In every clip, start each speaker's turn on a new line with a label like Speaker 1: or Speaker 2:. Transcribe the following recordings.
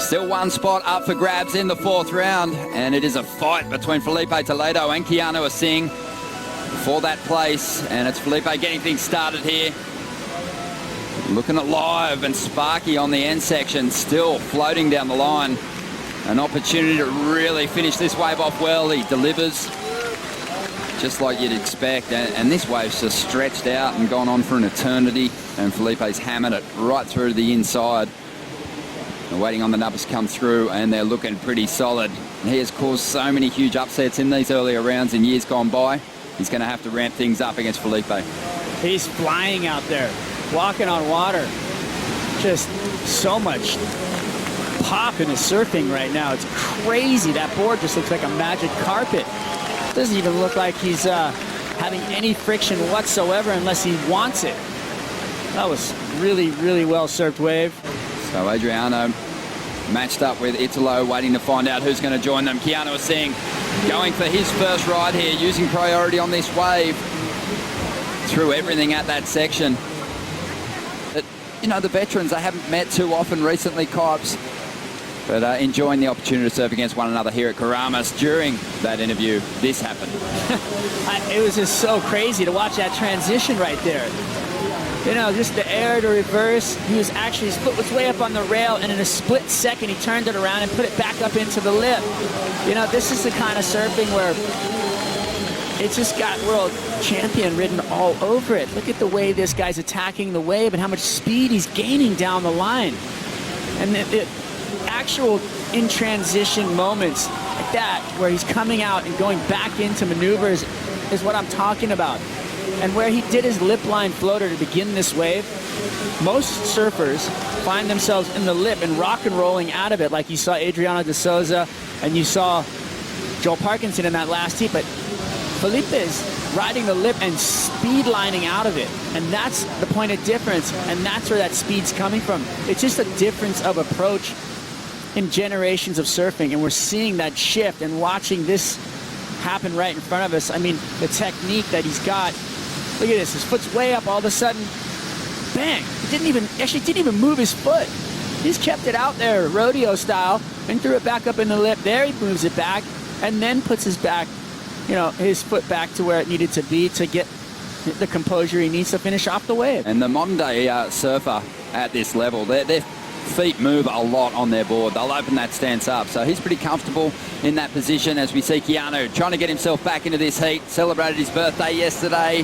Speaker 1: Still one spot up for grabs in the fourth round, and it is a fight between Filipe Toledo and Keanu Asing for that place, and it's Filipe getting things started here. Looking alive and sparky on the end section, still floating down the line. An opportunity to really finish this wave off well. He delivers just like you'd expect, and this wave's just stretched out and gone on for an eternity, and Filipe's hammered it right through to the inside. They're waiting on the numbers to come through, and they're looking pretty solid. He has caused so many huge upsets in these earlier rounds in years gone by. He's going to have to ramp things up against Filipe.
Speaker 2: He's flying out there, walking on water. Just so much pop in his surfing right now. It's crazy. That board just looks like a magic carpet. Doesn't even look like he's having any friction whatsoever unless he wants it. That was really, really well surfed wave.
Speaker 1: So Adriano matched up with Italo, waiting to find out who's going to join them. Keanu Asing going for his first ride here, using priority on this wave. Threw everything at that section. But, you know, the veterans, they haven't met too often recently, Cops. But enjoying the opportunity to surf against one another here at Karamas. During that interview, this happened.
Speaker 2: It was just so crazy to watch that transition right there. You know, just the air to reverse. He was actually, his foot was way up on the rail, and in a split second, he turned it around and put it back up into the lip. You know, this is the kind of surfing where it's just got world champion written all over it. Look at the way this guy's attacking the wave and how much speed he's gaining down the line. And the actual in transition moments like that, where he's coming out and going back into maneuvers, is what I'm talking about. And where he did his lip line floater to begin this wave, most surfers find themselves in the lip and rock and rolling out of it, like you saw Adriano de Souza and you saw Joel Parkinson in that last heat. But Filipe is riding the lip and speed lining out of it. And that's the point of difference. And that's where that speed's coming from. It's just a difference of approach in generations of surfing. And we're seeing that shift and watching this happen right in front of us. I mean, the technique that he's got. Look at this, his foot's way up, all of a sudden, bang. He didn't even move his foot. He just kept it out there, rodeo style, and threw it back up in the lip. There he moves it back, and then puts his foot back to where it needed to be to get the composure he needs to finish off the wave.
Speaker 1: And the modern day surfer at this level, their feet move a lot on their board. They'll open that stance up. So he's pretty comfortable in that position as we see Keanu trying to get himself back into this heat. Celebrated his birthday yesterday.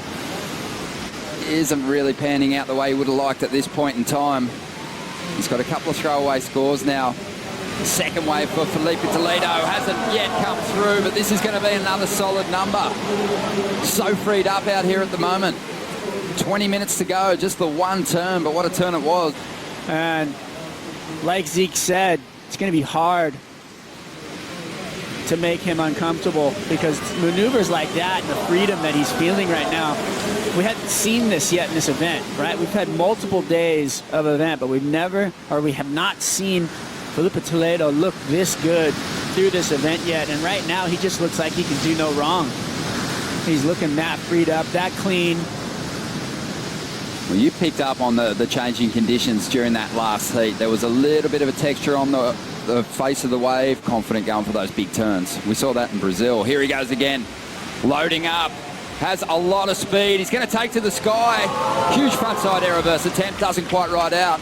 Speaker 1: Isn't really panning out the way he would have liked at this point in time. He's got a couple of throwaway scores now. The second wave for Filipe Toledo hasn't yet come through, but this is going to be another solid number. So freed up out here at the moment. 20 minutes to go, just the one turn, but what a turn it was.
Speaker 2: And like Zeke said, it's going to be hard to make him uncomfortable, because maneuvers like that and the freedom that he's feeling right now, we hadn't seen this yet in this event, right? We've had multiple days of event, but we have not seen Filipe Toledo look this good through this event yet. And right now, he just looks like he can do no wrong. He's looking that freed up, that clean.
Speaker 1: Well, you picked up on the changing conditions during that last heat. There was a little bit of a texture on the face of the wave, confident going for those big turns. We saw that in Brazil. Here he goes again, loading up, has a lot of speed. He's going to take to the sky. Huge frontside air reverse attempt, doesn't quite ride out.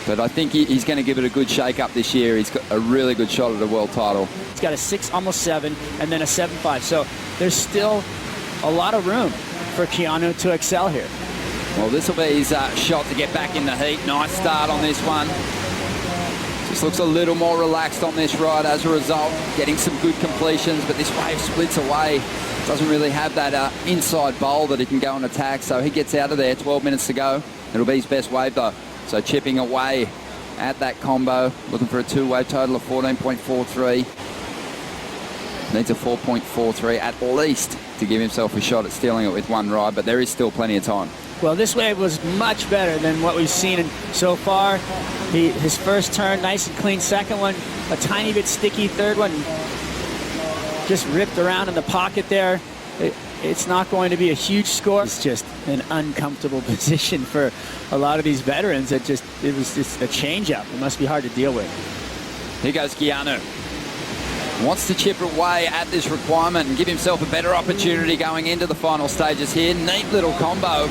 Speaker 1: But I think he's going to give it a good shake-up this year. He's got a really good shot at a world title.
Speaker 2: He's got a 6, almost 7, and then a 7.5. So there's still a lot of room for Keanu to excel here.
Speaker 1: Well, this will be his shot to get back in the heat. Nice start on this one. Just looks a little more relaxed on this ride as a result. Getting some good completions, but this wave splits away. Doesn't really have that inside bowl that he can go and attack, so he gets out of there. 12 minutes to go. It'll be his best wave, though. So chipping away at that combo. Looking for a two-wave total of 14.43. Needs a 4.43 at least to give himself a shot at stealing it with one ride, but there is still plenty of time.
Speaker 2: Well, this wave was much better than what we've seen so far. His first turn, nice and clean. Second one, a tiny bit sticky. Third one, just ripped around in the pocket there. It's not going to be a huge score. It's just an uncomfortable position for a lot of these veterans. It was just a change-up. It must be hard to deal with.
Speaker 1: Here goes Keanu. Wants to chip away at this requirement and give himself a better opportunity going into the final stages here. Neat little combo.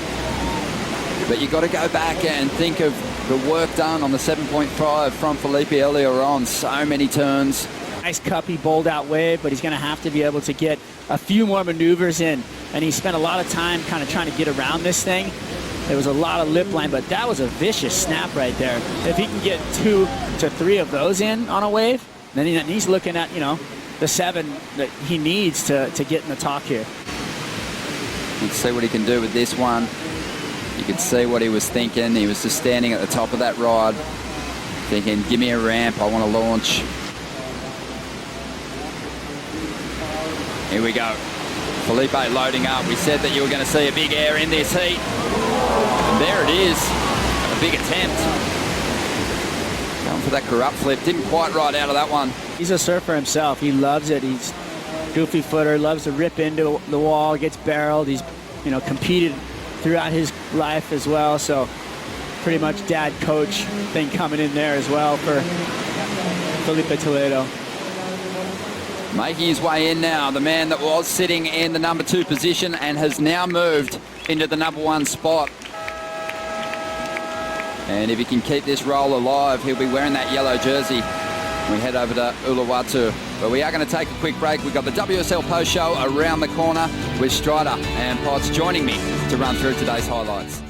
Speaker 1: But you've got to go back and think of the work done on the 7.5 from Filipe earlier on. So many turns.
Speaker 2: Nice cuppy, bowled out wave, but he's going to have to be able to get a few more maneuvers in. And he spent a lot of time kind of trying to get around this thing. There was a lot of lip line, but that was a vicious snap right there. If he can get 2 to 3 of those in on a wave, then he's looking at, you know, the 7 that he needs to get in the top here.
Speaker 1: Let's see what he can do with this one. You could see what he was thinking. He was just standing at the top of that ride, thinking, give me a ramp, I want to launch. Here we go. Filipe loading up. We said that you were going to see a big air in this heat. And there it is. A big attempt. Going for that corrupt flip. Didn't quite ride out of that one.
Speaker 2: He's a surfer himself. He loves it. He's goofy footer, loves to rip into the wall, gets barreled. He's, you know, competed throughout his life as well. So pretty much dad coach thing coming in there as well for Filipe Toledo.
Speaker 1: Making his way in now, the man that was sitting in the number 2 position and has now moved into the number 1 spot. And if he can keep this roll alive, he'll be wearing that yellow jersey when we head over to Uluwatu. But we are going to take a quick break. We've got the WSL Post Show around the corner with Strider and Potts joining me to run through today's highlights.